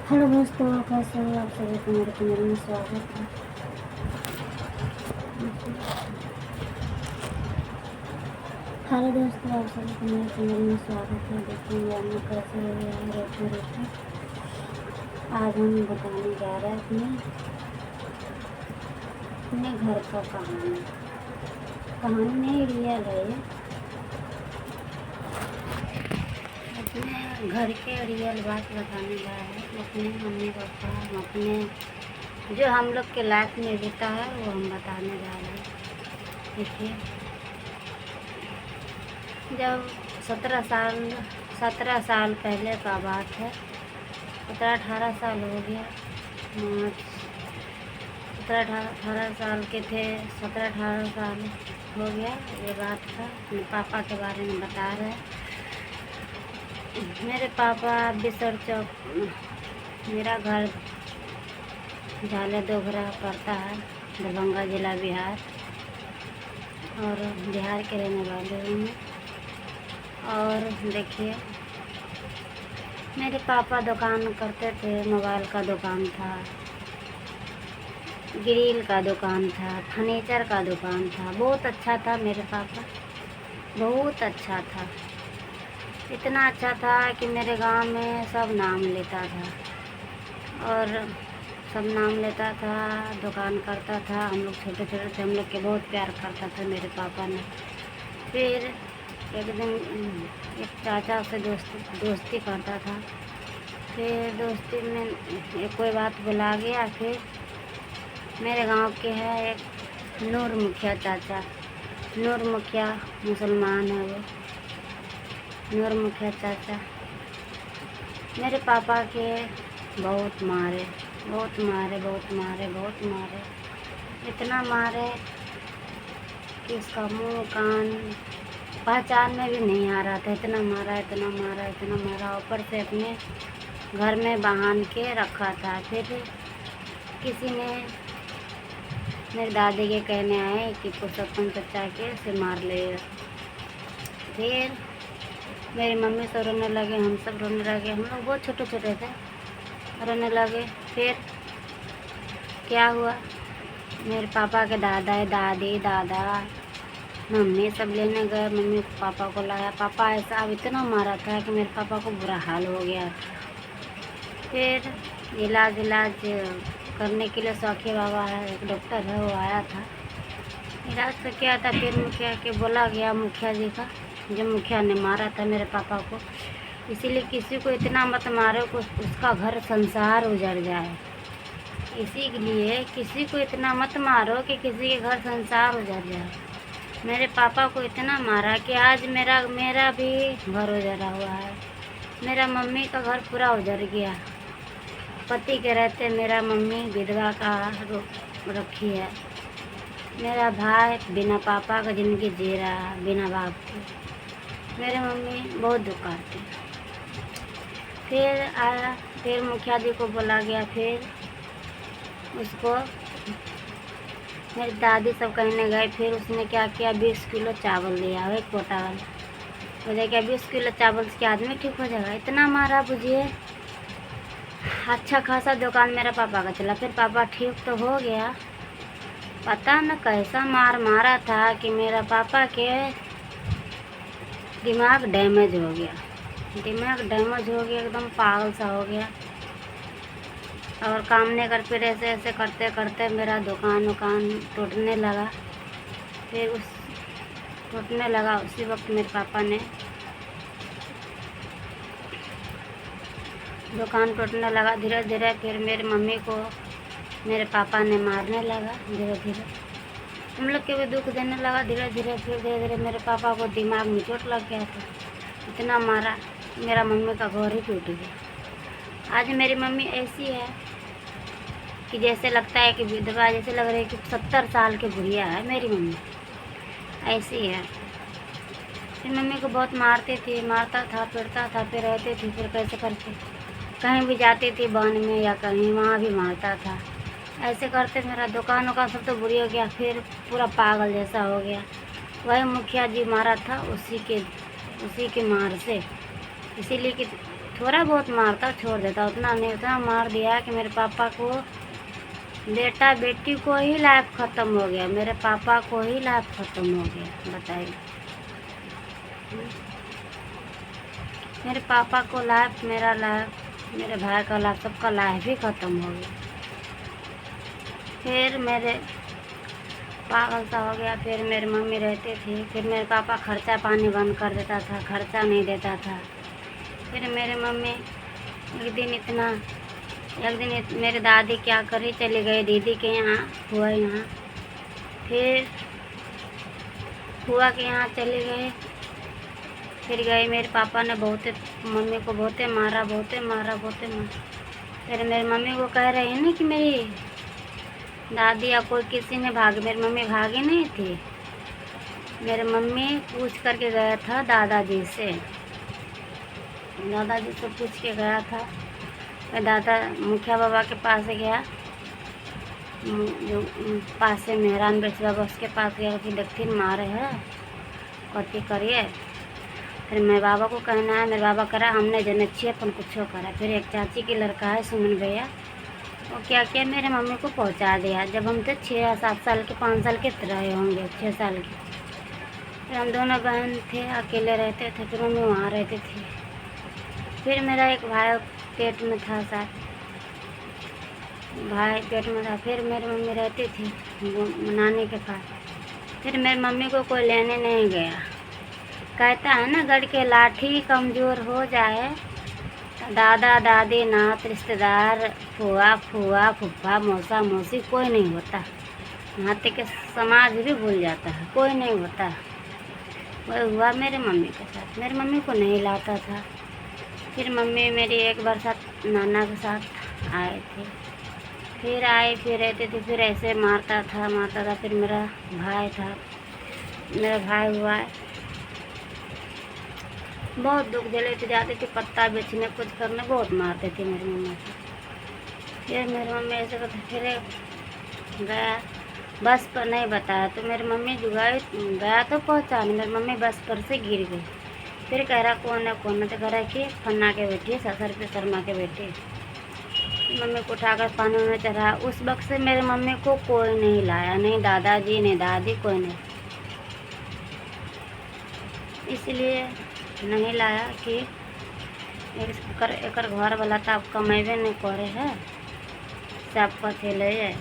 Hello दोस्तों, कैसे हो आप सभी को मेरे चैनल में स्वागत है। हेलो दोस्तों, आप सभी को मेरे चैनल में स्वागत है। देखेंगे हम लोग कैसे हो रहे हैं रोटी रोटी। आज हम बताने जा रहे हैं अपने घर का कहानी नहीं रियल है ये। अपने घर के रियल बात बताने जा रहे हैं। अपने मम्मी पापा अपने जो हम लोग के लाइफ में बीता है वो हम बताने जा रहे हैं। देखिए, जब 17 साल पहले का बात है। 17-18 साल हो गया। 17-18 साल के थे। 17-18 साल हो गया ये बात था। अपने पापा के बारे में बता रहे हैं। मेरे पापा बिसर चौक, मेरा घर झाले दोगरा पड़ता है, दरभंगा जिला बिहार, और बिहार के रहने वाले हूँ मैं। और देखिए, मेरे पापा दुकान करते थे। मोबाइल का दुकान था, ग्रिल का दुकान था, फर्नीचर का दुकान था। बहुत अच्छा था मेरे पापा, बहुत अच्छा था। इतना अच्छा था कि मेरे गांव में सब नाम लेता था, और सब नाम लेता था। दुकान करता था। हम लोग छोटे छोटे थे, हम लोग के बहुत प्यार करता था मेरे पापा ने। फिर एक दिन एक चाचा से दोस्ती करता था। फिर दोस्ती में एक कोई बात बुला गया। फिर मेरे गांव के है एक नूर मुखिया चाचा। नूर मुखिया मुसलमान है वो। नूर मुखिया चाचा मेरे पापा के बहुत मारे, बहुत मारे, बहुत मारे, बहुत मारे। इतना मारे कि उसका मुंह कान पहचान में भी नहीं आ रहा था। इतना मारा, इतना मारा, इतना मारा। ऊपर से अपने घर में बांध के रखा था। फिर किसी ने मेरी दादी के कहने आए कि पुरुषोत्तम चचा के से मार ले। फिर मेरी मम्मी सब रोने लगे, हम सब रोने लगे। हम लोग बहुत छोटे छोटे थे, रोने लगे। फिर क्या हुआ, मेरे पापा के दादा दादी दादा मम्मी सब लेने गए। मम्मी पापा को लाया। पापा ऐसा अब इतना मारा था कि मेरे पापा को बुरा हाल हो गया। फिर इलाज करने के लिए सौखी बाबा है, एक डॉक्टर है, वो आया था। इलाज तो किया था। फिर मुखिया के बोला गया, मुखिया जी का, जो मुखिया ने मारा था मेरे पापा को, इसीलिए किसी को इतना मत मारो कि उसका घर संसार उजड़ जाए। इसी के लिए किसी को इतना मत मारो कि किसी के घर संसार उजड़ जाए। मेरे पापा को इतना मारा कि आज मेरा भी घर उजड़ा हुआ है। मेरा मम्मी का घर पूरा उजड़ गया। पति के रहते मेरा मम्मी विधवा का रखी है। मेरा भाई बिना पापा का ज़िंदगी जी रहा है, बिना बाप के। मेरे मम्मी बहुत दुख करती। फिर आया, फिर मुखिया जी को बोला गया। फिर उसको मेरी दादी सब कहने गए। फिर उसने क्या किया, 20 किलो चावल दिया, वही कोटा वाला। मुझे क्या 20 किलो चावल से क्या आदमी ठीक हो जाएगा? इतना मारा बुझिए। अच्छा खासा दुकान मेरा पापा का चला। फिर पापा ठीक तो हो गया। पता न कैसा मारा था कि मेरा पापा के दिमाग डैमेज हो गया। दिमाग डैमेज हो गया, एकदम पागल सा हो गया। और काम नहीं कर, फिर ऐसे ऐसे करते करते मेरा दुकान टूटने लगा। फिर उस टूटने लगा उसी वक्त मेरे पापा ने दुकान टूटने लगा धीरे धीरे। फिर मेरी मम्मी को मेरे पापा ने मारने लगा धीरे धीरे। हम लोग के भी दुख देने लगा धीरे धीरे। फिर धीरे धीरे मेरे पापा को दिमाग में चोट लग गया था। इतना मारा, मेरा मम्मी का घर ही टूट गया। आज मेरी मम्मी ऐसी है कि जैसे लगता है कि विधवा, जैसे लग रही है कि 70 साल की बुढ़िया है मेरी मम्मी, ऐसी है। फिर मम्मी को बहुत मारती थी, मारता था, पीटता था। फिर रहती थी, फिर कैसे करके कहीं भी जाती थी वन में या कहीं, वहाँ भी मारता था। ऐसे करते मेरा दुकान सब तो बुरी हो गया। फिर पूरा पागल जैसा हो गया। वही मुखिया जी मारा था, उसी के मार से। इसीलिए कि थोड़ा बहुत मारता छोड़ देता, उतना नहीं, उतना मार दिया कि मेरे पापा को, बेटा बेटी को ही लाइफ ख़त्म हो गया, मेरे पापा को ही लाइफ ख़त्म हो गया। बताइए, मेरे पापा को लाइफ, मेरा लाइफ, मेरे भाई का लाइफ, सबका लाइफ ही ख़त्म हो गया। फिर मेरे पागल सा हो गया। फिर मेरी मम्मी रहते थे, फिर मेरे पापा खर्चा पानी बंद कर देता था, खर्चा नहीं देता था। फिर मेरे मम्मी एक दिन मेरे दादी क्या करी, चली गई दीदी के यहाँ, हुआ यहाँ। फिर हुआ के यहाँ चली गई। फिर गए, मेरे पापा ने मम्मी को बहुत मारा। फिर मेरी मम्मी को कह रही है ना कि मेरी दादी या कोई किसी ने मेरी मम्मी भागी नहीं थी। मेरे मम्मी पूछ करके गया था दादाजी से पूछ के गया था। मैं दादा मुखिया बाबा के पास गया, जो पास से मेहरान बेच बाबा, उसके पास गया कि देखती मारे है, कथी करिए। फिर मेरे बाबा को कहना है, मेरे बाबा करा हमने जन अच्छी अपन कुछ करा। फिर एक चाची के लड़का है सुमन भैया, वो क्या किया, मेरे मम्मी को पहुंचा दिया। जब हम थे 6-7 साल के, 5 साल के रहे होंगे, 6 साल के। फिर हम दोनों बहन थे, अकेले रहते थे। फिर मम्मी वहाँ रहती थी। फिर मेरा एक भाई पेट में था, साथ भाई पेट में था। फिर मेरी मम्मी रहती थी नानी के पास। फिर मेरी मम्मी को कोई लेने नहीं गया। कहता है ना, गढ़ के लाठी कमज़ोर हो जाए तो दादा दादी नात रिश्तेदार फुआ फूफा मौसा मौसी कोई नहीं होता। यहाँ तक के समाज भी भूल जाता है, कोई नहीं होता। वही हुआ मेरे मम्मी के साथ। मेरी मम्मी को नहीं लाता था। फिर मम्मी मेरी एक बार साथ नाना के साथ आए थे। फिर आए, फिर रहते थे। फिर ऐसे मारता था। फिर मेरा भाई था, मेरा भाई हुआ, बहुत दुख झेले थे। जाते थे पत्ता बेचने, कुछ करने, बहुत मारते थे मेरी मम्मी को। फिर मेरी मम्मी ऐसे करते, फिर गया बस पर, नहीं बताया तो मेरी मम्मी जुगाई गया तो पहुँचाने, मेरी मम्मी बस पर से गिर गई। फिर कह रहा कौन है तो कह रहा कि फन्ना के बेटी, ससर पे शर्मा के बेटी। मम्मी को उठाकर पानी में चढ़ा। उस वक्त से मेरी मम्मी को कोई नहीं लाया, नहीं दादाजी नहीं दादी, कोई नहीं। इसलिए नहीं लाया कि एक घर वाला तो आप कमेबे नहीं करे है, सब कथे ले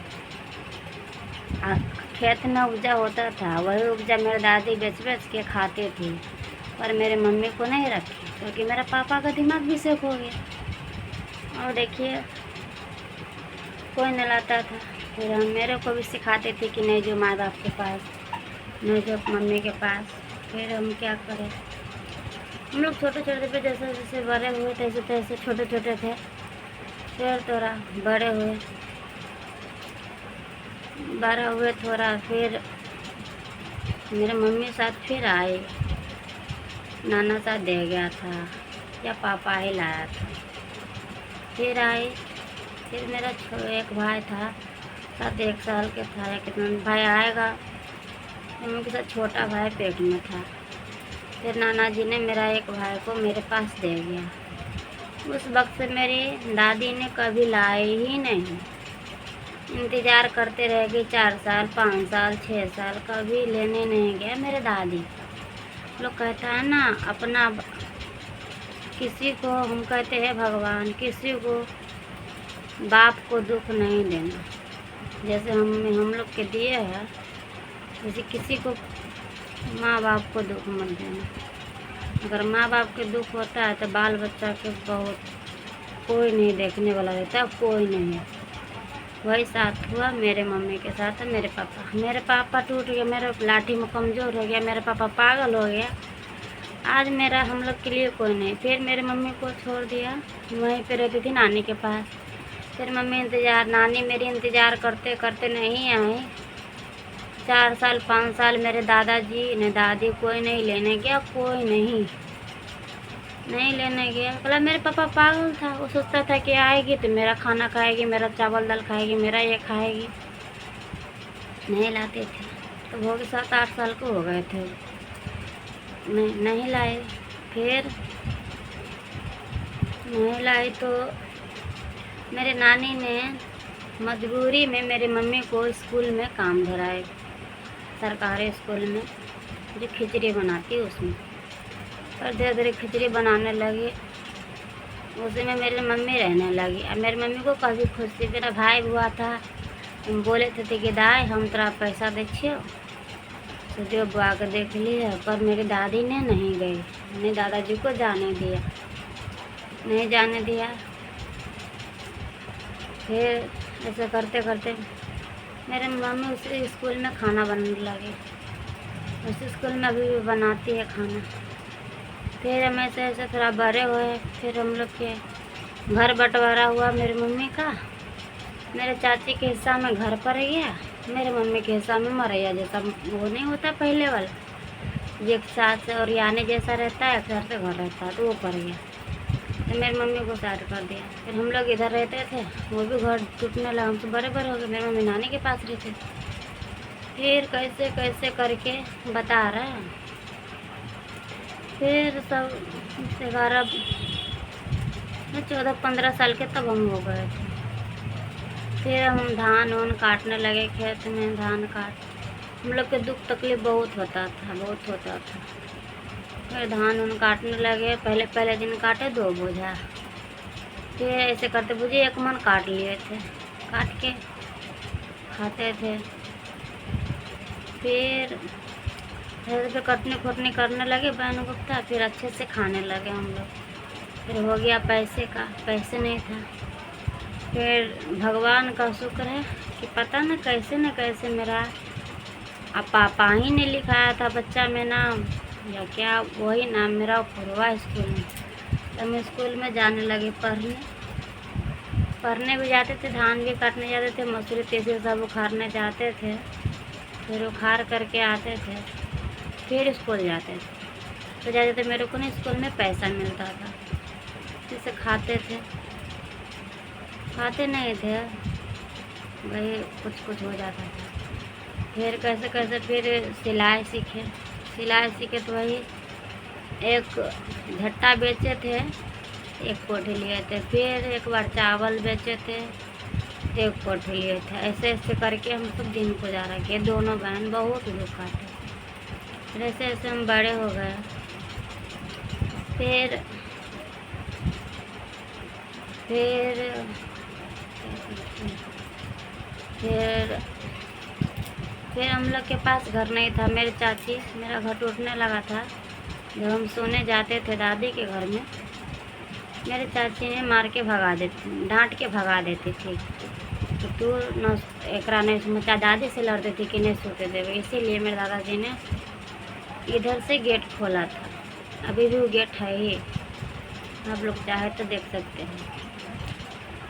खेत में उपजा होता था, वही उपजा मेरे दादी बेच के खाते थे। पर मेरे मम्मी को नहीं रखी, क्योंकि मेरा पापा का दिमाग भी सेक हो गया। और देखिए, कोई नहीं लाता था। फिर हम मेरे को भी सिखाते थे कि नहीं जो माँ बाप के पास, नहीं जो मम्मी के पास। फिर हम क्या करें, हम लोग छोटे पे जैसे जैसे बड़े हुए तैसे तैसे छोटे थे। फिर थोड़ा बड़े हुए थोड़ा। फिर मेरे मम्मी साथ फिर आए, नाना साथ दे गया था या पापा ही लाया था। फिर आए। फिर मेरा एक भाई था, साथ 1 साल के था या कितना भाई आएगा, मम्मी के साथ छोटा भाई पेट में था। फिर नाना जी ने मेरा एक भाई को मेरे पास दे गया। उस वक्त से मेरी दादी ने कभी लाए ही नहीं, इंतज़ार करते रह गई 4 साल 5 साल 6 साल, कभी लेने नहीं गया मेरे दादी। लोग कहता है ना, अपना किसी को हम कहते हैं भगवान, किसी को बाप को दुख नहीं देना। जैसे हम लोग के दिए है, जैसे किसी को माँ बाप को दुख मत देना। अगर माँ बाप के दुख होता है तो बाल बच्चा के बहुत कोई नहीं देखने वाला रहता, कोई नहीं। वही साथ हुआ मेरे मम्मी के साथ। मेरे पापा टूट गया, मेरे लाठी में कमज़ोर हो गया, मेरे पापा पागल हो गया। आज मेरा हम लोग के लिए कोई नहीं। फिर मेरे मम्मी को छोड़ दिया, वहीं पे रहती थी नानी के पास। फिर मम्मी नानी मेरी इंतज़ार करते करते नहीं आई। 4 साल 5 साल मेरे दादाजी ने दादी कोई नहीं लेने गया, कोई नहीं लेने गया। मतलब मेरे पापा पागल था, वो सोचता था कि आएगी तो मेरा खाना खाएगी, मेरा चावल दाल खाएगी, मेरा ये खाएगी। नहीं लाते थे। तो वो भी 7-8 साल के हो गए थे, नहीं लाए। फिर नहीं लाई तो मेरे नानी ने मजबूरी में मेरी मम्मी को स्कूल में काम धराए, सरकारी स्कूल में जो खिचड़ी बनाती उसमें। और धीरे धीरे खिचड़ी बनाने लगी, उसी में मेरी मम्मी रहने लगी। अब मेरी मम्मी को काफ़ी खुश थी। मेरा भाई हुआ था, बोले थे कि दाई हम तेरा पैसा दे छियो तो जो बुआ के देख लिया। पर मेरी दादी ने नहीं गई, नहीं दादाजी को जाने दिया, नहीं जाने दिया। फिर ऐसे करते करते मेरे मम्मी उसी स्कूल में खाना बनाने लगी, उसी स्कूल में अभी भी बनाती है खाना। फिर हम ऐसे ऐसे थोड़ा बड़े हुए, फिर हम लोग के घर बंटवारा हुआ मेरी मम्मी का। मेरे चाची के हिस्सा में घर पड़ गया, मेरे मम्मी के हिस्सा में मरैया जैसा वो नहीं होता पहले वाला, एक साथ और यानी जैसा रहता है, घर से घर रहता है, तो वो पड़ गया। तो मेरी मम्मी को साइड कर दिया। फिर हम लोग इधर रहते थे, वो भी घर टूटने लगा, हम तो बड़े बड़े हो गए। मेरी मम्मी नानी के पास रहते थे। फिर कैसे कैसे करके बता रहा है, फिर सब 14-15 साल के तब हम हो गए थे। फिर हम धान वान काटने लगे, खेत में धान काट। हम लोग के दुख तकलीफ बहुत होता था, बहुत होता था। फिर धान वान काटने लगे, पहले दिन काटे 2 बोझा। फिर ऐसे करते बुझे 1 मन काट लिए थे, काट के खाते थे। फिर कटनी खोटनी करने लगे बहन गुप्ता, फिर अच्छे से खाने लगे हम लोग। फिर हो गया पैसे का, पैसे नहीं था। फिर भगवान का शुक्र है कि पता न कैसे मेरा पापा ही ने लिखाया था बच्चा में नाम, या क्या वही नाम मेरा हुआ स्कूल में। तो मैं स्कूल में जाने लगी पढ़ने भी जाते थे, धान भी काटने जाते थे, मसूरी तीसी सब उखाड़ने जाते थे। फिर उखाड़ करके आते थे, फिर स्कूल जाते थे। तो जाते थे, मेरे को ना स्कूल में पैसा मिलता था, जिसे खाते नहीं थे, वही कुछ हो जाता था। फिर कैसे फिर सिलाई सीखे तो वही एक झट्टा बेचे थे, 1 कोठी लिए थे। फिर एक बार चावल बेचे थे, 1 कोठी लिए थे। ऐसे ऐसे करके हम सब दिन गुजारा किए, दोनों बहन बहुत दुख काटे। फिर ऐसे ऐसे हम बड़े हो गए। फिर हम लोग के पास घर नहीं था। मेरा घर टूटने लगा था। जब हम सोने जाते थे दादी के घर में, मेरे चाची ने डांट के भगा देती थी कि तू न एकरा नहीं मचा, दादी से लड़ती थी कि नहीं सोते देवे। इसीलिए मेरे दादाजी ने इधर से गेट खोला था, अभी भी वो गेट है ही, आप लोग चाहे तो देख सकते हैं।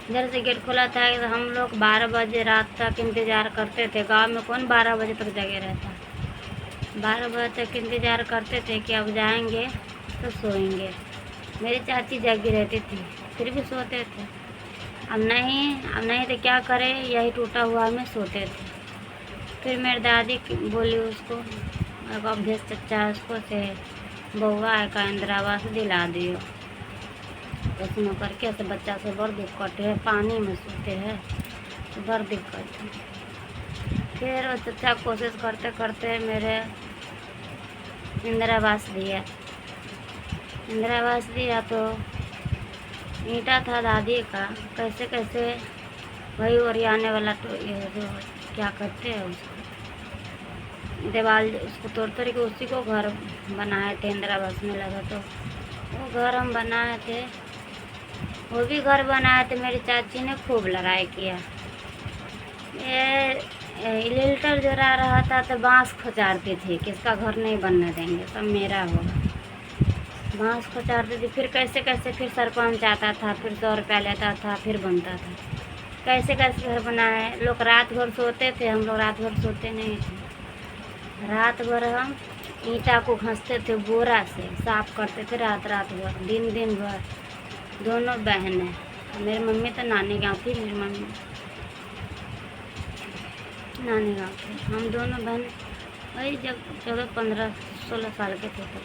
इधर से गेट खोला था, तो हम लोग 12 बजे रात तक इंतज़ार करते थे। गांव में कौन 12 बजे तक जगे रहता, 12 बजे तक इंतज़ार करते थे कि अब जाएंगे तो सोएंगे। मेरी चाची जगी रहती थी, फिर भी सोते थे। अब नहीं तो क्या करें, यही टूटा हुआ में सोते थे। फिर मेरी दादी बोली उसको, अभ्यस चचा उसको से बउआ का इंदिरा आवास दिला दियो। उसमें करके तो बच्चा से बड़ दिक्कत है, पानी में सोते हैं तो बड़ दिक्कत है। फिर वो चचा कोशिश करते करते मेरे इंदिरा आवास दिया तो ईंटा था दादी का, कैसे वही ओरियाने वाला तो ये जो क्या करते हैं उसको, दीवार उसको तोड़ के उसी को घर बनाए थे। इंदिरा आवास में लगा तो वो घर हम बनाए थे, वो भी घर बनाए थे। मेरी चाची ने खूब लड़ाई किया। ये लिल्टर जरा रहा था तो बांस खुचारती थी कि इसका घर नहीं बनने देंगे, सब मेरा होगा। बांस खुचारती थी। फिर कैसे फिर सरपंच आता था, फिर 100 रुपया लेता था, फिर बनता था। कैसे घर बनाए। लोग रात भर सोते थे, हम लोग रात भर सोते नहीं थे। रात भर हम ईंटा को घंसते थे, बोरा से साफ करते थे रात भर, दिन भर। दोनों बहनें, मेरी मम्मी तो नानी गाँव थी, मेरी मम्मी नानी गाँव थी। हम दोनों बहन वही जब 14-15-16 साल के थे तो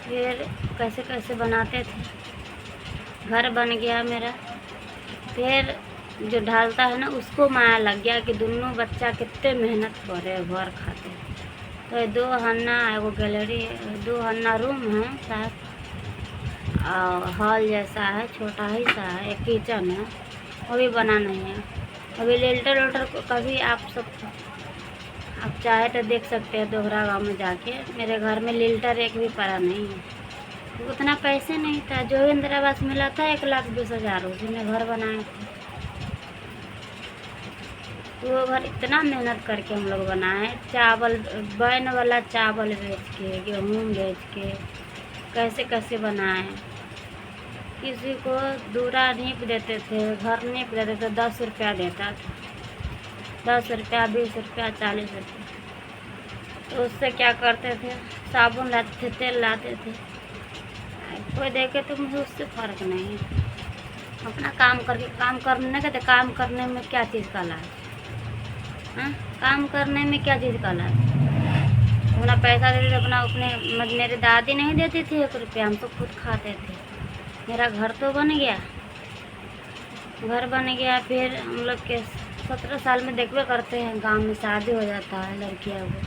फिर कैसे बनाते थे। घर बन गया मेरा। फिर जो ढालता है ना उसको माया लग गया कि दोनों बच्चा कितने मेहनत करे घर खाते। तो ये 2 हन्ना एगो गैलरी, 2 हन्ना रूम है शायद, और हॉल जैसा है, छोटा ही सा है, एक किचन है, वो भी बना नहीं है अभी। लेल्टर वेल्टर को कभी आप चाहे तो देख सकते हैं दोहरा गांव में जाके। मेरे घर में लिल्टर एक भी पड़ा नहीं है। उतना पैसे नहीं था, जो इंदिरा आवास मिला था 1,20,000 उसी में घर बनाए थे। वो घर इतना मेहनत करके हम लोग बनाए, चावल बैन वाला चावल बेच के, गेहूँ बेच के, कैसे कैसे बनाए। किसी को दूरा नीप देते थे, घर नीप देते थे, 10 रुपया देता था, 10 रुपया, 20 रुपया, 40 रुपया। तो उससे क्या करते थे, साबुन लाते थे, तेल लाते थे। कोई देखे तो मुझे उससे फ़र्क नहीं है। अपना काम करके, काम करने का, तो काम करने में क्या चीज़ का लाभ? हाँ, काम करने में क्या चीज़ का लाभ? अपना पैसा देते थे, अपना अपने, मेरी दादी नहीं देती थी 1 रुपया, हम तो खुद खाते थे। मेरा घर तो बन गया, घर बन गया। फिर हम लोग के 17 साल में देखबे करते हैं, गांव में शादी हो जाता है लड़कियों को।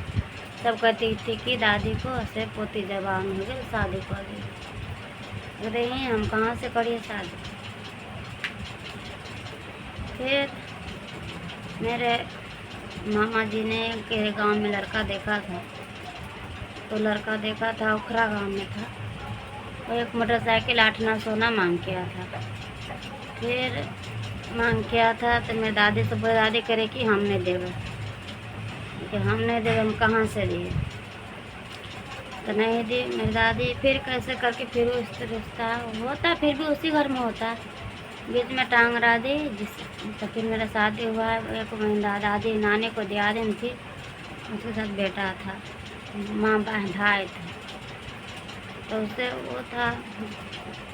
सब कहती थी कि दादी को ऐसे पोती जवान हो गई, शादी कर दी। कहते हैं हम कहाँ से करिए शादी। फिर मेरे मामा जी ने के गांव में लड़का देखा था, तो लड़का देखा था, उखरा गांव में था। वो एक मोटरसाइकिल 8-9 सोना मांग किया था। फिर मांग किया था तो मेरी दादी से बोली, दादी करे कि हम नहीं देवे, कि हम नहीं देवे, हम कहाँ से दिए। तो नहीं दी मेरी दादी। फिर कैसे करके फिर उस रिश्ता होता, फिर भी उसी घर में होता, बीच में टांग रहा दी जिस। तो फिर मेरा शादी हुआ, एक महीना दादी नानी को दिया दिन थी, उसके साथ बेटा था, माँ बहन भाई थे। तो उससे वो था,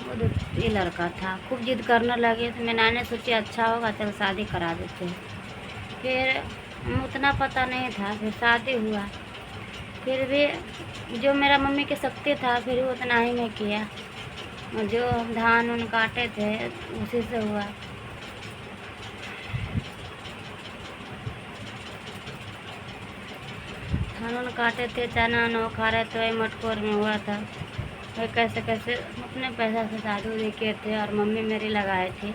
वो ये लड़का था, खूब जिद करने लगे। तो मैं नानी सोची अच्छा होगा, चल शादी करा देते हैं। फिर उतना पता नहीं था, फिर शादी हुआ। फिर भी जो मेरा मम्मी के शक्ति था, फिर वो उतना ही में किया। जो धान उन काटे थे उसी से हुआ। धान उन काटे थे, चना उन खा रहे थे, वही मटकोर में हुआ था। वही कैसे कैसे अपने पैसा से शादी उदी किए थे, और मम्मी मेरी लगाए थी।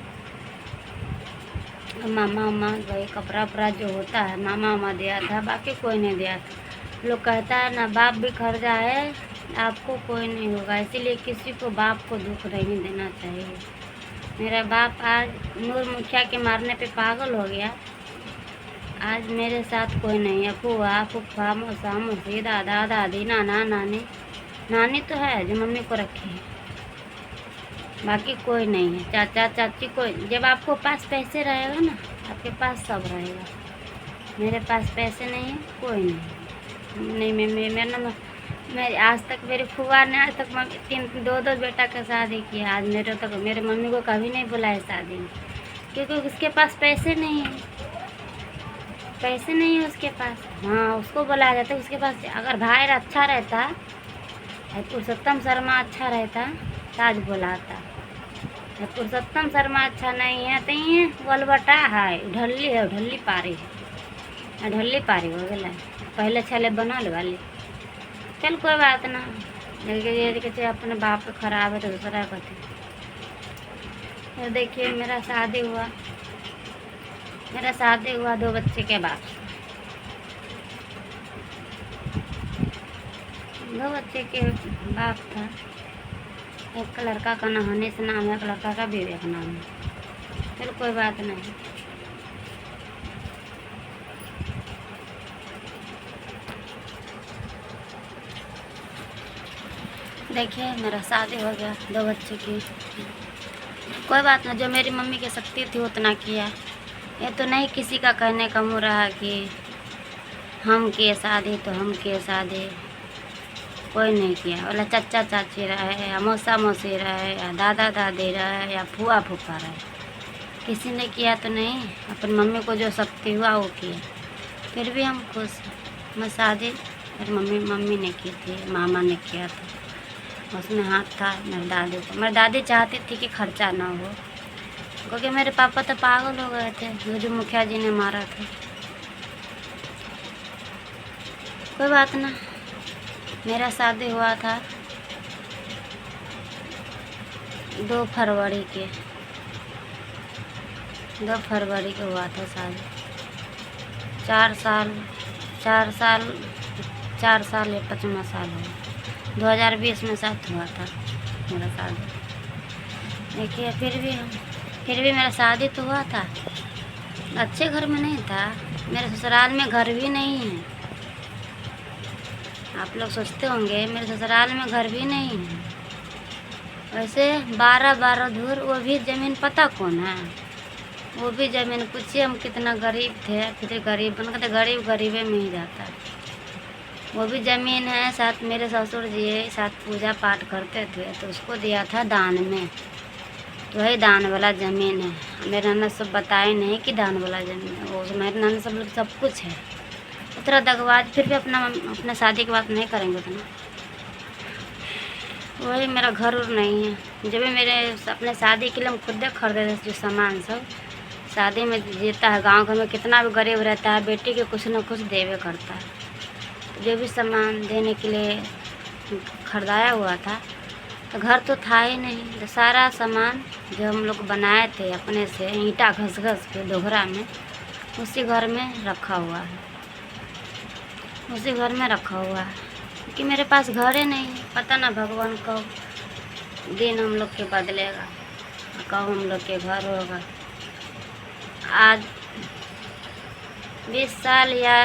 मामा उमा वही कपड़ा उपड़ा जो होता है मामा उमा दिया था, बाकी कोई नहीं दिया था। लोग कहता है ना, बाप भी खर्चा है, आपको कोई नहीं होगा, इसीलिए किसी को बाप को दुख नहीं देना चाहिए। मेरा बाप आज नूर मुखिया के मारने पे पागल हो गया। आज मेरे साथ कोई नहीं है, फूआ फूफा मौसा मौसी दादा दादी नाना नानी। नानी तो है जो मम्मी को रखी है, बाकी कोई नहीं है, चाचा चाची कोई। जब आपको पास पैसे रहेगा ना, आपके पास सब रहेगा। मेरे पास पैसे नहीं है, कोई नहीं। मैं आज तक मेरी फुआ ने आज तक 2 बेटा का शादी किया। आज मेरे तक मेरे मम्मी को कभी नहीं बुलाया शादी में, क्योंकि उसके पास पैसे नहीं है। पैसे नहीं है उसके पास। हाँ, उसको बुलाया जाता है उसके पास। अगर भाई अच्छा रहता, पुरुषोत्तम शर्मा अच्छा रहता तो आज बुलाता। पुरुषोत्तम शर्मा अच्छा नहीं है तो ये गोलबटा है, ढल्ली है, ढल्ली पारी है, ढल्ली पारी हो गया। पहले छले बनल वाली। चल कोई बात ना, ये अपने बाप को खराब है तो दूसरा कथी। तो देखिए मेरा शादी हुआ, 2 बच्चे के बाद। 2 बच्चे के बाप था। एक लड़का का नाम हनीश नाम है, एक लड़का का विवेक नाम है। चलो कोई बात नहीं। देखिए मेरा शादी हो गया, 2 बच्चे की। कोई बात नहीं, जो मेरी मम्मी की शक्ति थी उतना किया। ये तो नहीं किसी का कहने का मुँह रहा कि हम किए शादी तो हम किए शादी। कोई नहीं किया। बोला चाचा चाची रहे, या मौसा मौसी रहे, या दादा दादी रहे, या फूआ फूफा रहे, किसी ने किया तो नहीं। अपनी मम्मी को जो शक्ति हुआ वो किया। फिर भी हम खुश हैं। मैं शादी मेरी मम्मी ने की थी, मामा ने किया था। उसमें हाथ था मेरी दादी को। मेरी दादी चाहती थी कि खर्चा ना हो, क्योंकि मेरे पापा तो पागल हो गए थे, वो जो मुखिया जी ने मारा था। कोई बात ना, मेरा शादी हुआ था 2 फरवरी के 2 फरवरी को हुआ था शादी। 4 साल या 5वां साल हो, 2020 में साथ हुआ था मेरा शादी। देखिए फिर भी मेरा शादी तो हुआ था, अच्छे घर में नहीं था। मेरे ससुराल में घर भी नहीं है। आप लोग सोचते होंगे मेरे ससुराल में घर भी नहीं है। वैसे 12 दूर, वो भी ज़मीन पता कौन है, वो भी ज़मीन पूछिए हम कितना गरीब थे, फिर गरीब बन गए, तो गरीब गरीबे में ही जाता है। वो भी ज़मीन है, साथ मेरे ससुर जी साथ पूजा पाठ करते थे, तो उसको दिया था दान में, तो वही दान वाला ज़मीन है। मेरे ननद सब बताए नहीं कि दान वाला ज़मीन है, वो मेरे ननद सब कुछ है। उतना दगवाज फिर भी अपना शादी की बात नहीं करेंगे उतना। वही मेरा घर उर नहीं है। जब भी मेरे अपने शादी के लिए हम खुद खरीदे थे जो सामान सब, शादी में जीता है गांव घर में कितना भी गरीब रहता है, बेटी के कुछ न कुछ देवे करता है। तो जो भी सामान देने के लिए खरीदाया हुआ था, तो घर तो था ही नहीं, तो सारा सामान जो हम लोग बनाए थे अपने से ईंटा घस के दोहरा में, उसी घर में रखा हुआ है, उसी घर में रखा हुआ है। क्योंकि मेरे पास घर ही नहीं, पता ना भगवान कब दिन हम लोग के बदलेगा, कब हम लोग के घर होगा। आज 20 साल या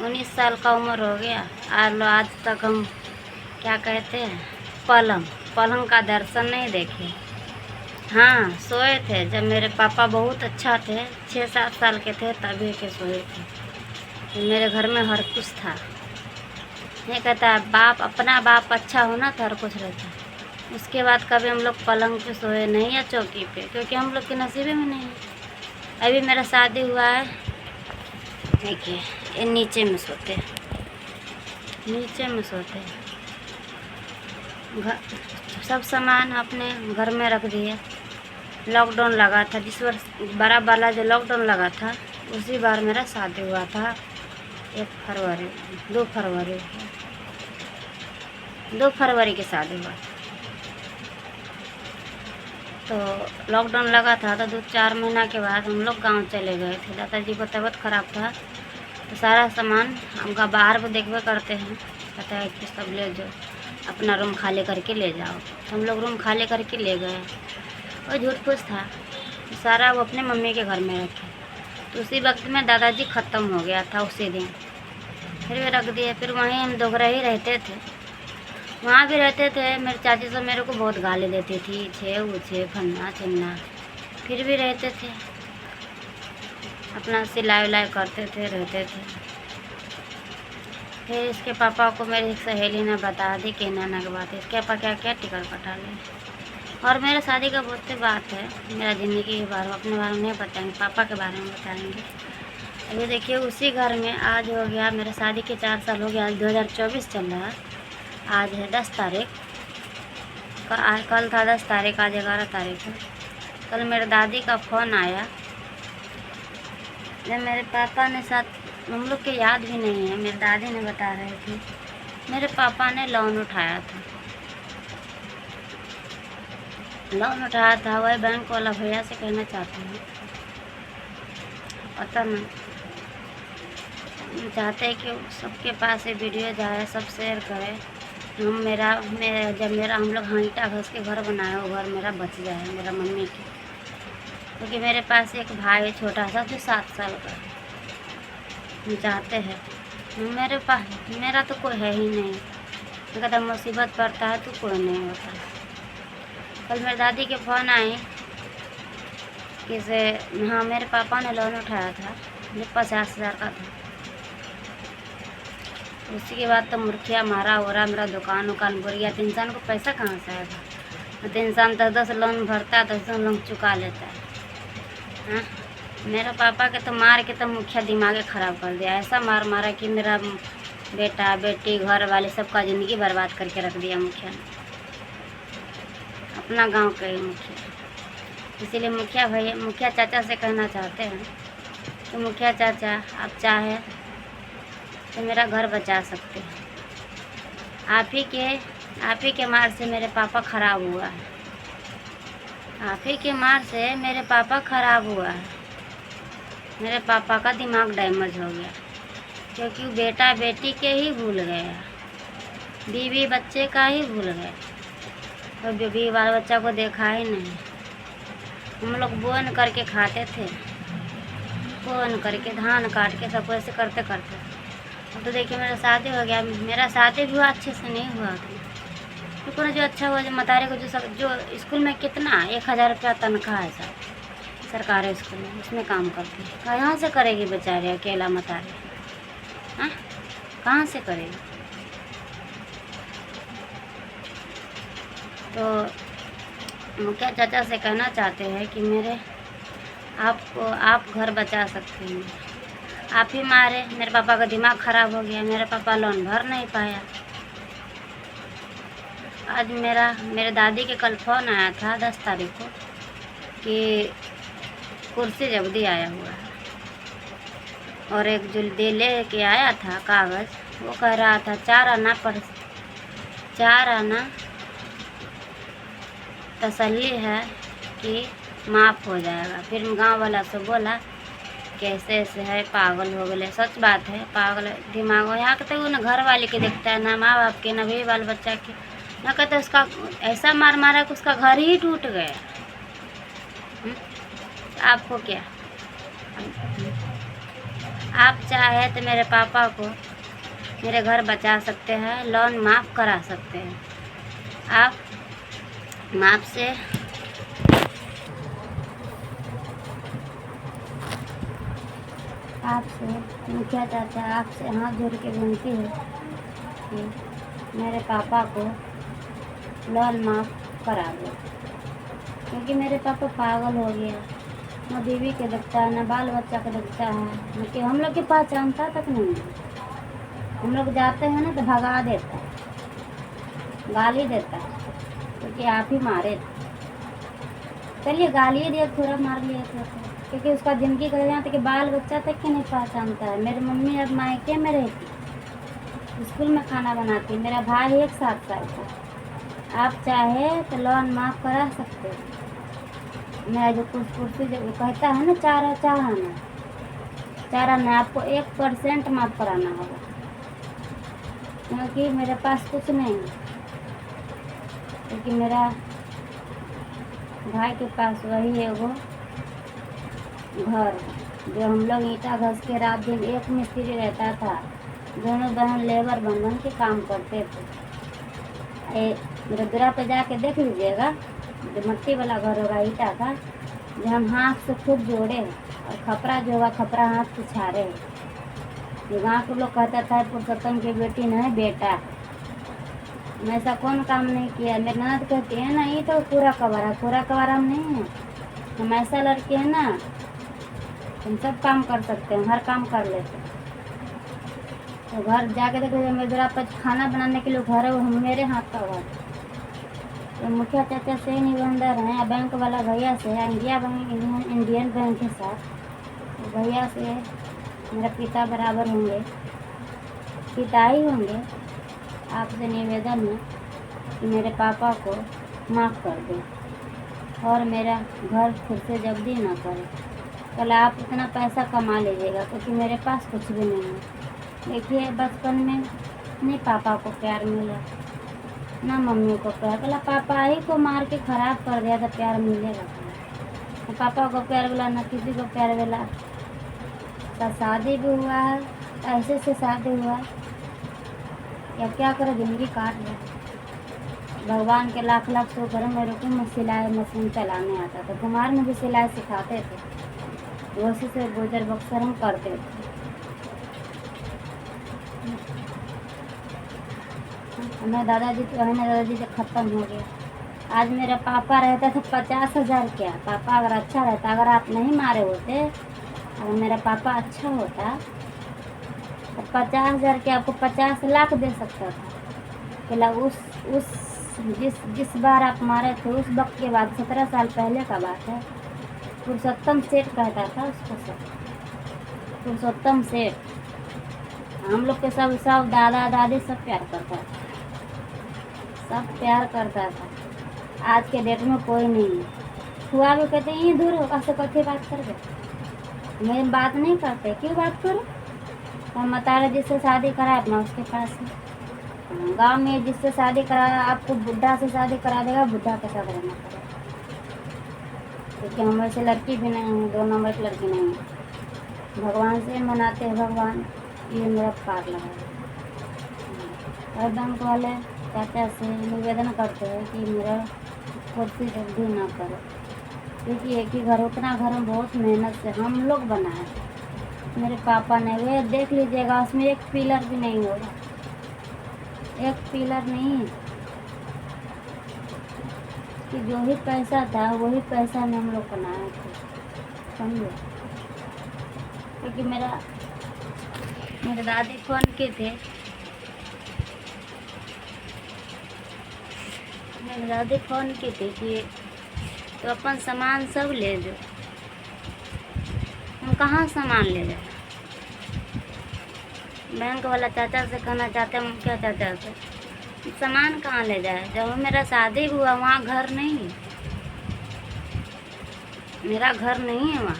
19 साल का उम्र हो गया, आज तक हम क्या कहते हैं पलंग का दर्शन नहीं देखे। हाँ, सोए थे जब मेरे पापा बहुत अच्छा थे, 6-7 साल के थे तभी के सोए थे। मेरे घर में हर कुछ था। नहीं कहता अपना बाप अच्छा होना तो हर कुछ रहता। उसके बाद कभी हम लोग पलंग पे सोए नहीं या चौकी पे, क्योंकि हम लोग के नसीबे में नहीं है। अभी मेरा शादी हुआ है, देखिए ये नीचे में सोते सब सामान अपने घर में रख दिए। लॉकडाउन लगा था, जिस वर्ष बड़ा वाला जो लॉकडाउन लगा था, उसी बार मेरा शादी हुआ था 2 फरवरी की शादी हुआ। तो लॉकडाउन लगा था तो 2-4 महीना के बाद हम लोग गांव चले गए थे। दादाजी को तबीयत ख़राब था, तो सारा सामान हमका बाहर को देखवे करते हैं, कहता है कि सब ले जाओ, अपना रूम खाली करके ले जाओ। तो हम लोग रूम खाली करके ले गए, और झूठ फूस था, सारा वो अपने मम्मी के घर में रखे। तो उसी वक्त में दादाजी ख़त्म हो गया था उसी दिन, फिर भी रख दिए। फिर वहीं हम दोगरा ही रहते थे, वहाँ भी रहते थे। मेरी चाची सब मेरे को बहुत गाली देती थी, छे उछे फन्ना चिन्ना, फिर भी रहते थे, अपना सिलाई उलाई करते थे, रहते थे। फिर इसके पापा को मेरी एक सहेली ने बता दी कि नाना की बात है, इसके पापा क्या टिकट कटा ले। और मेरे शादी का बहुत बात है, मेरा ज़िंदगी के बारे में, अपने बारे में नहीं बताएंगे, पापा के बारे में बताएंगे। अभी देखिए उसी घर में आज हो गया मेरे शादी के 4 साल हो गया। आज 2024 चल रहा है, आज है 10 तारीख, कल था 10 तारीख, आज 11 तारीख है। कल मेरे दादी का फ़ोन आया, जब मेरे पापा ने साथ, हम लोग के याद भी नहीं है, मेरी दादी ने बता रही थी मेरे पापा ने लोन उठाया था, वही बैंक वाला भैया से कहना चाहती हूँ, पता नहीं चाहते हैं कि सबके पास ये वीडियो जाए, सब शेयर करें। जब हम लोग ईंटा घस के घर बनाए, वो घर मेरा बच जाए, मेरा मम्मी की। क्योंकि मेरे पास एक भाई छोटा सा जो 7 साल का है, हम चाहते हैं, मेरा तो कोई है ही नहीं। कहता मुसीबत पड़ता है तो कोई नहीं होता। कल मेरी दादी के फ़ोन आए कि से हाँ मेरे पापा ने लोन उठाया था, जो 50,000 का था। उसी के बाद तो मुर्खिया मारा हो रहा, मेरा दुकान बुर गया। तो इंसान को पैसा कहाँ से आएगा? तो इंसान 10 लोन भरता है, 10 लोन चुका लेता है। हाँ, मेरे पापा के तो मार के तो मुखिया दिमाग ख़राब कर दिया, ऐसा मारा कि मेरा बेटा बेटी घर वाले सबका ज़िंदगी बर्बाद करके रख दिया मुखिया ने। अपना गांव के ही मुखिया। इसीलिए मुखिया भैया, मुखिया चाचा से कहना चाहते हैं कि मुखिया चाचा, आप चाहे तो मेरा घर बचा सकते हैं। आप ही के मार से मेरे पापा ख़राब हुआ है। आप ही के मार से मेरे पापा ख़राब हुआ है। मेरे पापा का दिमाग डैमेज हो गया, क्योंकि वो बेटा बेटी के ही भूल गया, बीवी बच्चे का ही भूल गया, और बीवी बाल बच्चा को देखा ही नहीं। हम लोग बोन करके खाते थे, बोन करके धान काट के सब ऐसे करते करते। अब तो देखिए मेरा शादी हो गया। मेरा शादी भी हुआ अच्छे से नहीं हुआ था, क्योंकि जो अच्छा हुआ, जो मतारे को जो स्कूल में कितना 1000 रुपया तनख्वाह है सर, सरकारी स्कूल में, उसमें काम करती है। कहाँ से करेगी बेचारे अकेला मतारे? हाँ, कहाँ से करेगी? तो मुखिया चाचा से कहना चाहते हैं कि आप घर बचा सकते हैं। आप ही मारे, मेरे पापा का दिमाग ख़राब हो गया, मेरे पापा लोन भर नहीं पाया। आज मेरे दादी के कल फ़ोन आया था 10 तारीख को कि कुर्सी जब्दी आया हुआ है, और एक जो ले के आया था कागज़, वो कह रहा था 4 आना तसल्ली है कि माफ़ हो जाएगा। फिर गांव वाला से बोला कैसे ऐसे है, पागल हो गए। सच बात है, पागल दिमाग हो। यहाँ कहते वो ना घर वाले के देखता है, ना माँ बाप के, ना भी बाल बच्चा के। ना कहते उसका ऐसा मार मारा कि उसका घर ही टूट गया। आपको क्या, आप चाहे तो मेरे पापा को मेरे घर बचा सकते हैं, लोन माफ़ करा सकते हैं। आप माप से आपसे मुखिया चाचा, आपसे हाथ जोड़ के विनती है कि मेरे पापा को लोन माफ़ करा दो, क्योंकि मेरे पापा पागल हो गया। न बीवी के देखता है, न बाल बच्चा को देखता है, न कि हम लोग की पहचानता तक नहीं है। हम लोग जाते हैं ना तो भगा देता है, गाली देता है, क्योंकि आप ही मारे थे। चलिए गाली दिया, थोड़ा मार लिया था, क्योंकि उसका ज़िंदगी कर जाता कि बाल बच्चा तक के नहीं पहचानता है। मेरी मम्मी अब मायके में रहती, स्कूल में खाना बनाती, मेरा भाई 7 साल का। आप चाहे तो लोन माफ़ करा सकते हो। मेरा जो कुर्सी जो कहता है ना 4 आना, आपको 1% माफ़ कराना होगा, क्योंकि मेरे पास कुछ नहीं है। क्योंकि मेरा भाई के पास वही है वो घर, जो हम लोग ईंटा घस के रात दिन एक मिस्त्री रहता था, दोनों बहन लेबर बन के काम करते थे। मेरे दुरा पे जाके देख लीजिएगा, जो मट्टी वाला घर होगा ईंटा का, जो हम हाथ से खुद जोड़े, और खपरा जो होगा खपरा हाथ से छाड़े। जो गाँव के लोग कहता था पुरुषोत्तम की बेटी नहीं बेटा। मैं ऐसा कौन काम नहीं किया। मेरी ननद कहती है ना, ये तो पूरा कबारा हम नहीं है, हम ऐसा लड़के हैं ना, हम सब काम कर सकते हैं, हर काम कर लेते हैं। तो घर जाके देखो, मेरे द्वारा पर खाना बनाने के लिए घर है, वो मेरे हाथ का हुआ। तो मुखिया चाचा से निबंधन है, बैंक वाला भैया से है, इंडियन बैंक के साथ। तो भैया से मेरा पिता बराबर होंगे, पिता ही होंगे। आपसे निवेदन है कि मेरे पापा को माफ़ कर दें और मेरा घर फिर से जब्दी ना करें। कल आप इतना पैसा कमा लीजिएगा, क्योंकि मेरे पास कुछ भी नहीं है। देखिए बचपन में नहीं पापा को प्यार मिला, ना मम्मी को प्यार। कल पापा ही को मार के ख़राब कर दिया तो प्यार मिलेगा? तो पापा को प्यार मिला, ना किसी को प्यार मिला। तो शादी भी हुआ है, ऐसे से शादी हुआ, या क्या करे, ज़िंदगी काट ले। भगवान के लाख लाख शुक्र मेरे को मैं सिलाई मशीन चलाने आता था। कुमार में भी सिलाई सिखाते थे, उसी से गुजर बक्सर हम करते थे। हमें दादाजी से ख़त्म हो गया। आज मेरा पापा रहता था 50,000 क्या, पापा अगर अच्छा रहता, अगर आप नहीं मारे होते, अगर मेरा पापा अच्छा होता तो 50,000 के आपको 50 लाख दे सकता था। उस जिस जिस बार आप मारे थे उस वक्त के बाद 17 साल पहले का बात है। पुरुषोत्तम सेठ कहता था उसको सब, पुरुषोत्तम सेठ। हम लोग के सब सब दादा दादी सब प्यार करता था, सब प्यार करता था। आज के डेट में कोई नहीं है। हुआ भी कहते हैं ये दूर होगा से कथी बात कर दे, मैं बात नहीं करते, क्यों बात करूँ। हम बता रहे जिससे शादी करा अपना उसके पास है। गाँव में जिससे शादी करा आपको बुढ़ा से शादी करा देगा, बुढ़ा के साथ रहना पड़ेगा, क्योंकि हम वैसे लड़की भी नहीं हूँ, 2 नंबर की लड़की नहीं है। भगवान से मनाते हैं, भगवान ये मेरा पार लगा है। और बैंक वाले चाचा से निवेदन करते हैं कि मेरा कुर्सी जल्दी ना करो, क्योंकि एक ही घर, उतना घर में बहुत मेहनत से हम लोग बनाए, मेरे पापा ने। वे देख लीजिएगा उसमें एक पिलर भी नहीं होगा, एक पिलर नहीं है। कि जो ही पैसा था वही पैसा में हम लोग बनाए थे, समझे। क्योंकि मेरे दादी फ़ोन किए थे, मेरे दादी फ़ोन की थी कि तो अपन सामान सब ले दो। हम कहाँ सामान ले जाए। बैंक वाला चाचा से कहना चाहते हम क्या चाचा से, सामान कहाँ ले जाए। जब मेरा शादी हुआ वहाँ घर नहीं है, मेरा घर नहीं है वहाँ,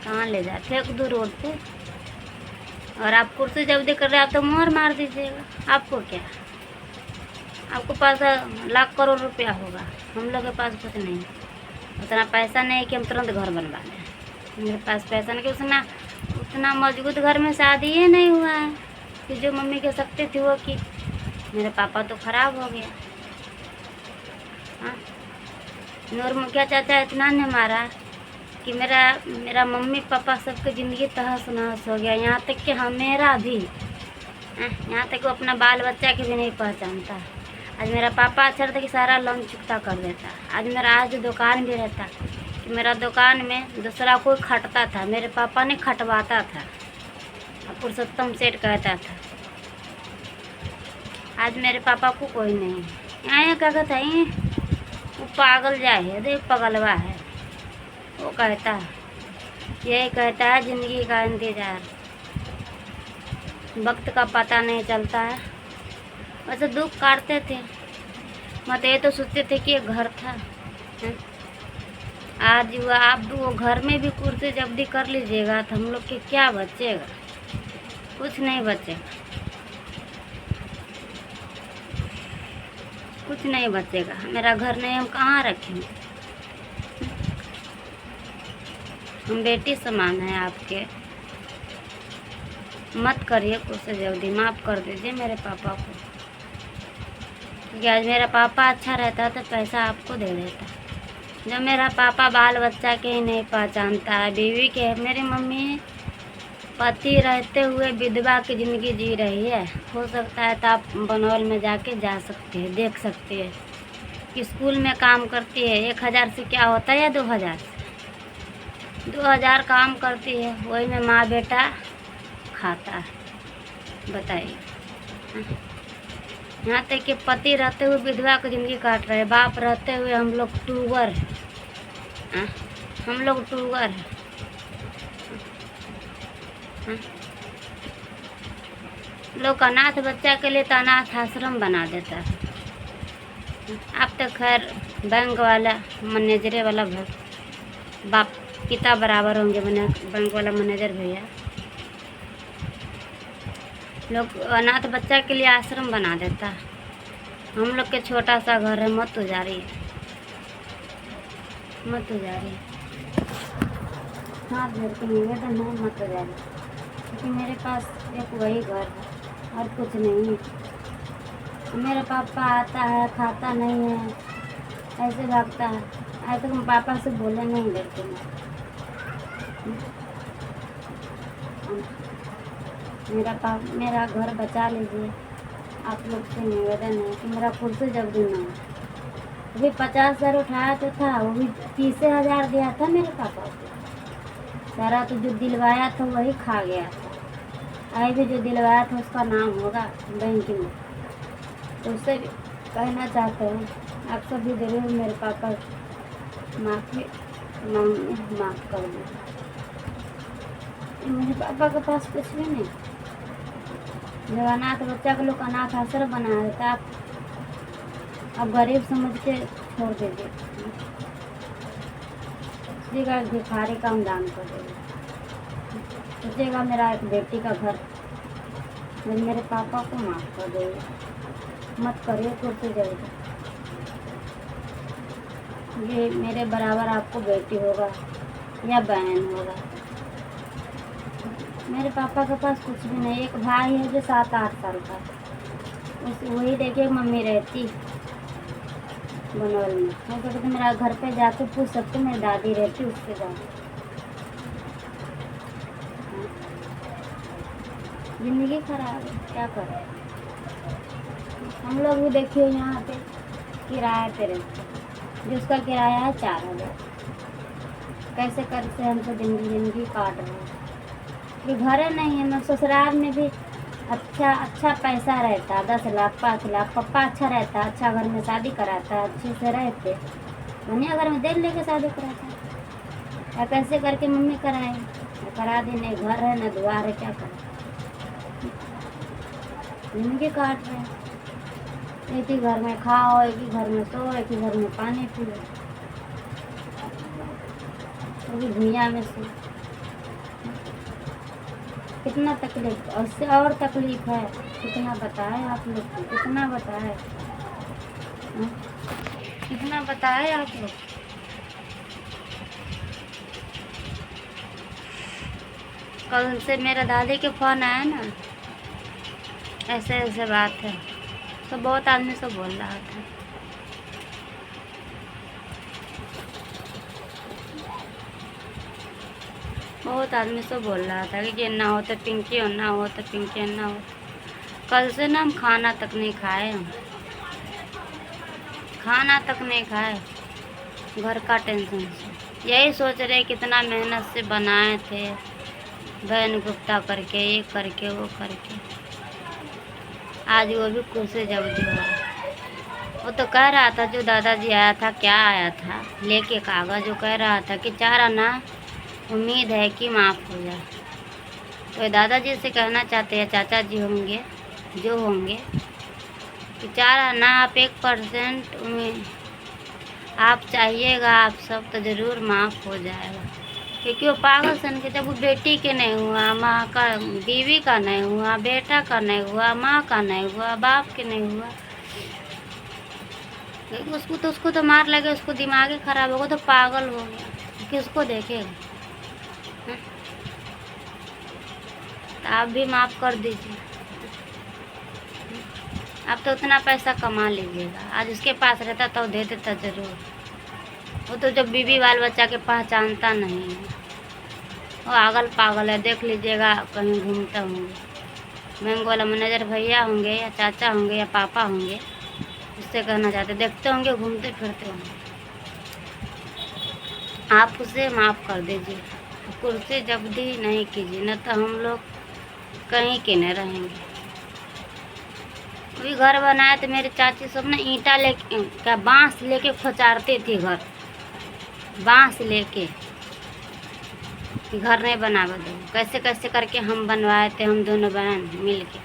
कहाँ ले जाए। फेंक दो रोड पे। और आप कुर्सी जब्दी कर रहे हैं, आप तो मोहर मार दीजिएगा। आपको क्या, आपको पास लाख करोड़ रुपया होगा, हम लोग के पास कुछ नहीं, उतना पैसा नहीं कि हम तुरंत घर बनवा लें। मेरे पास पैसा नहीं कि उतना मजबूत घर में शादी ही नहीं हुआ है कि जो मम्मी कह सकती थी वो कि। मेरे पापा तो खराब हो गया। हाँ, नूर मुखिया चाचा इतना ने मारा कि मेरा मम्मी पापा सबकी ज़िंदगी तहस नहस हो गया। यहाँ तक कि मेरा भी, यहाँ तक वो अपना बाल बच्चा के भी नहीं पहचानता। आज मेरा पापा अच्छा रहता कि सारा लोन चुकता कर देता। आज मेरा आज दुकान भी रहता कि मेरा दुकान में दूसरा कोई खटता था, मेरे पापा ने खटवाता था। पुरुषोत्तम सेठ कहता था। आज मेरे पापा को कोई नहीं है। यहाँ क्या कहता है, वो पागल जाए देख पगलवा है, वो कहता है, यही कहता है ज़िंदगी का इंतज़ार, वक्त का पता नहीं चलता है। वैसे दुख काटते थे, मत ये तो सोचते थे कि ये घर था। आज वो आप वो घर में भी कुर्सी जब्दी कर लीजिएगा तो हम लोग के क्या बचेगा, कुछ नहीं बचेगा, कुछ नहीं बचेगा। मेरा घर नहीं, हम कहाँ रखेंगे। हम बेटी समान है आपके, मत करिए कुर्सी जल्दी, माफ़ कर दीजिए मेरे पापा को। क्योंकि आज मेरा पापा अच्छा रहता तो पैसा आपको दे देता। जब मेरा पापा बाल बच्चा के ही नहीं पहचानता है, बीवी के, मेरी मम्मी पति रहते हुए विधवा की ज़िंदगी जी रही है। हो सकता है तो आप बनौल में जाके जा सकते हैं, देख सकते हैं कि स्कूल में काम करती है। 1000 से क्या होता है या 2000 से, 2000 काम करती है, वही में माँ बेटा खाता है, बताइए। यहाँ तक कि पति रहते हुए विधवा की ज़िंदगी काट रहे, बाप रहते हुए हम लोग टूगर हैं, हम लोग टूगर हैं। लोग अनाथ बच्चा के लिए तो अनाथ आश्रम बना देता है। अब तो खैर बैंक वाला मैनेजरे वाला बाप पिता बराबर होंगे, बैंक वाला मैनेजर भैया। लोग अनाथ बच्चा के लिए आश्रम बना देता है। हम लोग के छोटा सा घर है, मत उजारी, मत उजारी। हाँ घर के निवेदन है, मत उजारी, क्योंकि मेरे पास एक वही घर है और कुछ नहीं है। मेरा पापा आता है, खाता नहीं है, ऐसे भागता है। ऐसे तो पापा से बोले नहीं डरते मैं। मेरा घर बचा लीजिए, आप लोग से निवेदन है कि मेरा कुर्सी जल्दी ना हो। अभी 50,000 उठाया तो था, वो भी 30,000 दिया था मेरे पापा को। सारा तो जो दिलवाया था वही खा गया था। आई भी जो दिलवाया था उसका नाम होगा बैंक में, तो उससे भी कहना चाहते हैं आप सब भी ज़रूर मेरे पापा माफ़ी माफ़ कर दें। मेरे पापा के पास कुछ भी नहीं, जब अनाथ बच्चा के लोग अनाथ आश्रम बना देता आप गरीब समझ के छोड़ दीजिए, सोचिएगा भिखारी का हम दान कर देंगे, सोचिएगा मेरा एक बेटी का घर, मेरे पापा को माफ़ कर देगा, मत करिए कुर्सी जल्दी। ये मेरे बराबर आपको बेटी होगा या बहन होगा। मेरे पापा के पास कुछ भी नहीं, एक भाई है जो 7-8 साल का, उस वही देखिए मम्मी रहती बनवल में। मैं कहते मेरा घर पे जाके पूछ सकते, मेरी दादी रहती उसके जाके। ज़िंदगी खराब है, क्या करें। हम लोग भी देखिए यहाँ पे किराए पे रहते, जिसका किराया है 4000, कैसे कैसे हमसे ज़िंदगी काट रहे हैं। कि घर नहीं है, मैं ससुराल में भी अच्छा पैसा रहता, 10 लाख 5 लाख, पप्पा अच्छा रहता, अच्छा घर में शादी कराता, अच्छे से रहते, बढ़िया घर में दिल लेके शादी कराता, या कैसे करके मम्मी कराए, करा दी, नहीं घर है न द्वार है, क्या करें। जिंदगी काट रहे हैं, एक ही घर में खाओ, एक ही घर में सो, एक ही घर में पानी पियो, वो भी भुइयाँ में सो। कितना तकलीफ, उससे और तकलीफ है, कितना बताए आप लोग को, कितना बताए, कितना बताए आप लोग। कल से मेरा दादी के फ़ोन आया ना, ऐसे ऐसे बात है, तो बहुत आदमी से बोल रहा था। बहुत आदमी से बोल रहा था कि ये ना हो तो पिंकी हो, ना हो तो पिंकी ना हो। कल से ना हम खाना तक नहीं खाए, हम खाना तक नहीं खाए, घर का टेंशन से। यही सोच रहे कितना मेहनत से बनाए थे, बहन गुप्ता करके, ये करके वो करके, आज वो भी कुर्सी जब्ती हुआ। वो तो कह रहा था, जो दादाजी आया था, क्या आया था लेके कागज, जो कह रहा था कि 4 आना उम्मीद है कि माफ़ हो जाए। तो दादाजी से कहना चाहते हैं, चाचा जी होंगे जो होंगे, कि 4 आना आप 1% उम्मीद आप चाहिएगा, आप सब तो ज़रूर माफ़ हो जाएगा। क्योंकि वो पागल सन के, जब वो बेटी के नहीं हुआ, माँ का, बीवी का नहीं हुआ, बेटा का नहीं हुआ, माँ का नहीं हुआ, बाप के नहीं हुआ, उसको तो मार लगे, उसको दिमाग ही खराब होगा, तो पागल हो गया, किसको देखेगा। तो आप भी माफ़ कर दीजिए। आप तो उतना पैसा कमा लीजिएगा, आज उसके पास रहता तो दे देता ज़रूर। वो तो जब बीवी बाल बच्चा के पहचानता नहीं है, वो आगल पागल है, देख लीजिएगा कहीं घूमता होंगे, बैंक वाला मैनेजर भैया होंगे या चाचा होंगे या पापा होंगे, उससे कहना चाहते, देखते होंगे घूमते फिरते होंगे। आप उसे माफ़ कर दीजिए, कुर्सी जब्ती नहीं कीजिए, न तो हम लोग कहीं के न रहेंगे। कोई घर बनाए तो मेरे चाची सब ना ईंटा लेके, क्या बांस लेके खोचारते थे घर, बांस लेके, घर नहीं बना दो, कैसे कैसे करके हम बनवाए थे, हम दोनों बहन मिल के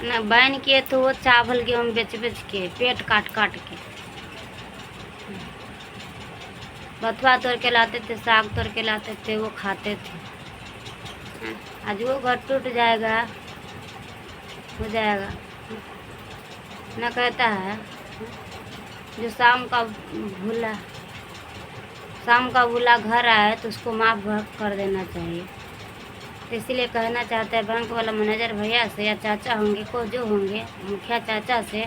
ना बहन किए, तो वो चावल गेहूँ बेच बेच के, पेट काट काट के, बथुआ तोड़ के लाते थे, साग तोड़ के लाते थे, वो खाते थे। आज वो घर टूट जाएगा, हो जाएगा न, कहता है जो शाम का भूला घर आए तो उसको माफ़ कर देना चाहिए। तो इसलिए कहना चाहते हैं बैंक वाला मैनेजर भैया से या चाचा होंगे को जो होंगे, मुखिया चाचा से,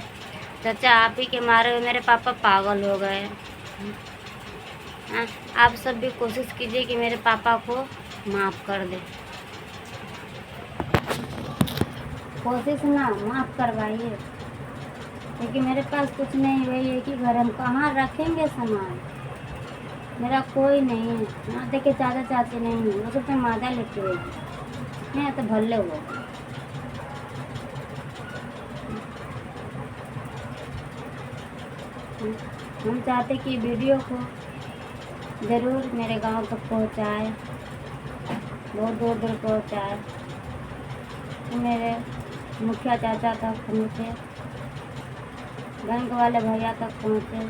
चाचा आप ही के मारे मेरे पापा पागल हो गए। आप सब भी कोशिश कीजिए कि मेरे पापा को माफ़ कर दे, कोशिश ना माफ़ करवाइए, क्योंकि मेरे पास कुछ नहीं, वही है कि घर हम कहाँ रखेंगे सामान, मेरा कोई नहीं है ना, देखिए चाचा चाची नहीं है, वो सब तो मादा लेके गई नहीं तो भले हुआ। हम चाहते कि वीडियो को ज़रूर मेरे गांव तक पहुंचाए, बहुत दूर दूर पहुंचाए, मेरे मुखिया चाचा तक पहुँचे, बैंक वाले भैया तक पहुँचे,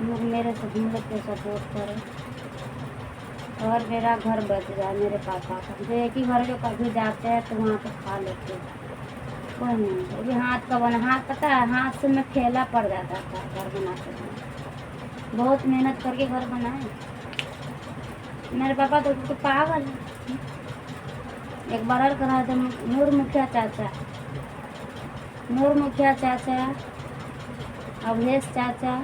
लोग मेरे से हम लोग को सपोर्ट करें और मेरा घर बच जाए मेरे पापा का। जो एक ही घर जो कभी जाते हैं तो वहाँ पे खा लेते हैं, कोई नहीं। अभी हाथ का बना, हाथ पता है, हाथ से मैं ठेला पड़ जाता था घर बनाते समय। बहुत मेहनत करके घर बनाए मेरे पापा तो पागल है। एक बार और करा था नूर मुखिया चाचा, नूर मुखिया चाचा, अवधेश चाचा,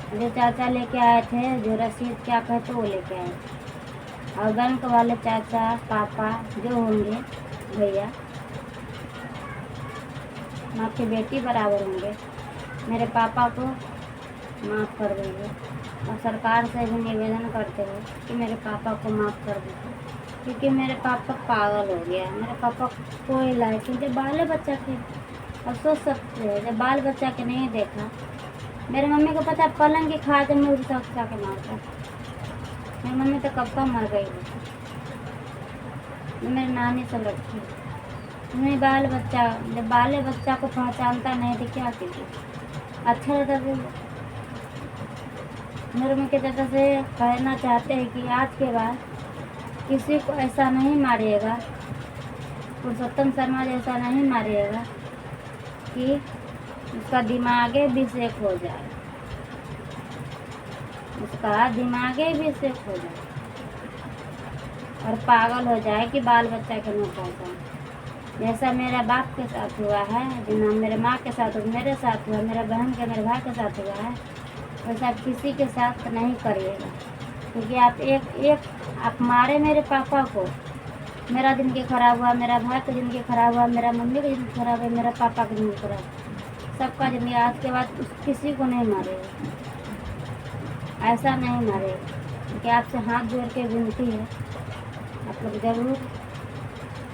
जो चाचा लेके आए थे, जो रसीद क्या कहते वो लेके आए थे। और बैंक वाले चाचा पापा जो होंगे भैया, मैं आपकी बेटी बराबर होंगे, मेरे पापा को माफ़ कर दीजिए। और सरकार से भी निवेदन करते हो कि मेरे पापा को माफ़ कर दीजिए, क्योंकि मेरे पापा पागल हो गया। मेरे पापा कोई लायक नहीं, जब बाल बच्चा के और सोच सकते हैं, जब बाल बच्चा के नहीं देखा। मेरे मम्मी को पता पलंग की खा जब मैं उठा उठा के मारता। मेरी मम्मी तो कब का मर गई है, मेरी नानी सब रखी। मेरे बाल बच्चा, जब बाले बच्चा को पहचानता नहीं तो क्या कीजिए। अच्छा रहता तो मेरे मम्मी के चाचा से कहना चाहते हैं कि आज के बाद किसी को ऐसा नहीं मारिएगा, पुरुषोत्तम शर्मा जैसा नहीं मारिएगा कि उसका दिमागे भी सेक हो जाए, उसका दिमागे भी सेक हो जाए और पागल हो जाए कि बाल बच्चा के मुँह पहुँचा। जैसा मेरा बाप के साथ हुआ है, जितना मेरे माँ के साथ मेरे साथ हुआ, मेरे बहन के मेरे भाई के साथ हुआ है, वैसा किसी के साथ नहीं करिएगा। क्योंकि आप मारे मेरे पापा को, मेरा ज़िंदगी खराब हुआ, मेरा भाई की ज़िंदगी खराब हुआ, मेरा मम्मी की ज़िंदगी खराब हुआ, मेरा पापा की ज़िंदगी खराब, सबका ज़िंदगी। आज के बाद किसी को नहीं मारेगा, ऐसा नहीं मारेगा। क्योंकि आपसे हाथ जोड़ के विनती है, आप लोग ज़रूर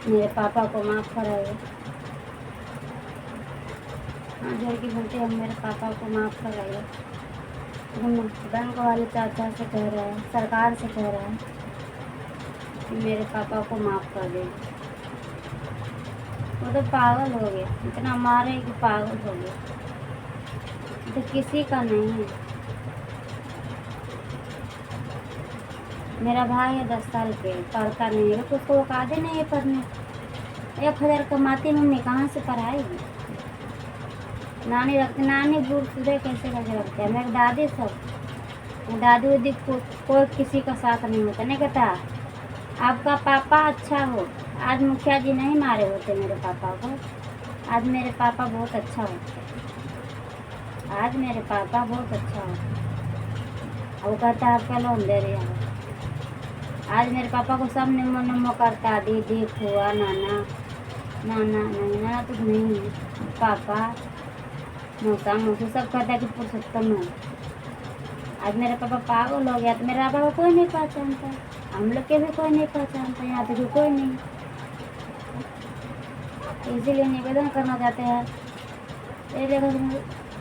मेरे पापा को माफ़ कराइए। हाथ जोड़ के विनती है, मेरे पापा को माफ़ कराइए। हम बैंक वाले चाचा से कह रहे हैं, सरकार से कह रहे हैं कि मेरे पापा को माफ़ कर दे। वो तो पागल हो गया, इतना मारे कि पागल हो गया, तो किसी का नहीं है। मेरा भाई है 10 साल पे, पढ़ता नहीं है, तो उसको औकात ही नहीं है पढ़ने। 1000 कमाती मम्मी कहाँ से पढ़ाएगी। नानी रखती, नानी बूढ़ सुधे कैसे कैसे रखते हैं। मेरी दादी सब, दादी उदी कोई किसी का साथ नहीं होता। नहीं कहता आपका पापा अच्छा हो, आज मुखिया जी नहीं मारे होते मेरे पापा को, आज मेरे पापा बहुत अच्छा होते, आज मेरे पापा बहुत अच्छा होते। वो कहता है आपका लोन दे रही है। आज मेरे पापा को सब निम्मो निम्मो करता, दीदी फुआ नाना, नाना नहीं, नाना तो नहीं है, पापा मौसा मौसी सब कहता है कि पुरुषोत्तम है। आज मेरा पापा पागल हो गया, तो मेरा पापा को कोई नहीं पहचानता, हम लोग के भी कोई नहीं पहचानता, यहाँ पे भी कोई नहीं। इसीलिए निवेदन करना चाहते हैं, ये देखो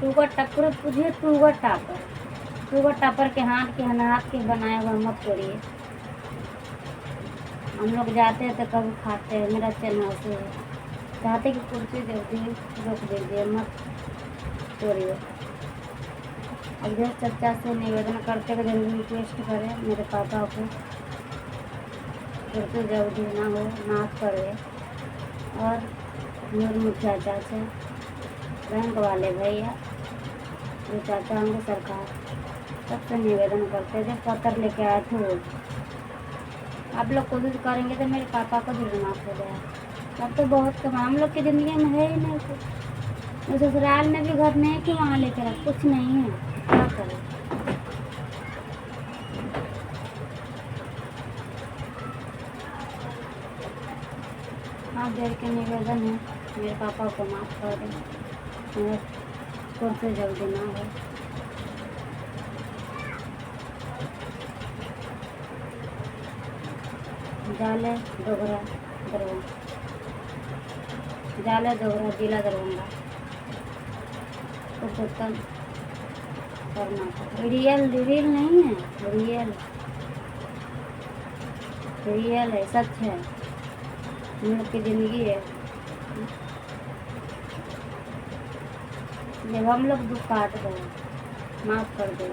टूगर टप्पर पूछिए, टूगर टप्पर के हाथ के बनाए हुआ मत करिए। हम लोग जाते हैं तो कभी खाते हैं, मेरा चैनल से चाहते कि कुर्सी जल्दी रोक दीजिए, मत तोड़िए। अवधेश चाचा से निवेदन करते हुए जल्दी रिक्वेस्ट करें मेरे पापा को कुर्सी जल्दी ना हो, माफ़ करें। और नूर मुखिया चाचा, बैंक वाले भैया, जो चाचा होंगे सरकार, सबसे निवेदन करते थे। पत्र लेके आए थे वो, आप लोग कोशिश करेंगे तो मेरे पापा को जरूर माफ़ हो जाए। तब तो बहुत कम, हम लोग की ज़िंदगी में है ही नहीं कुछ। ससुराल में भी घर नहीं कि वहाँ लेकर रख, कुछ नहीं है, क्या करें। हाथ जोड़ के निवेदन है, मेरे पापा को माफ़ कर दें, मेरे कुर्सी जल्दी ना हो। जाले डोगरा दरभंगा, जिला दरभंगा। उसको तब करना था। रियल रियल नहीं है, रियल रियल है, सच है, हम लोग की ज़िंदगी है। जब हम लोग दुख काट रहे हैं, माफ़ कर दो।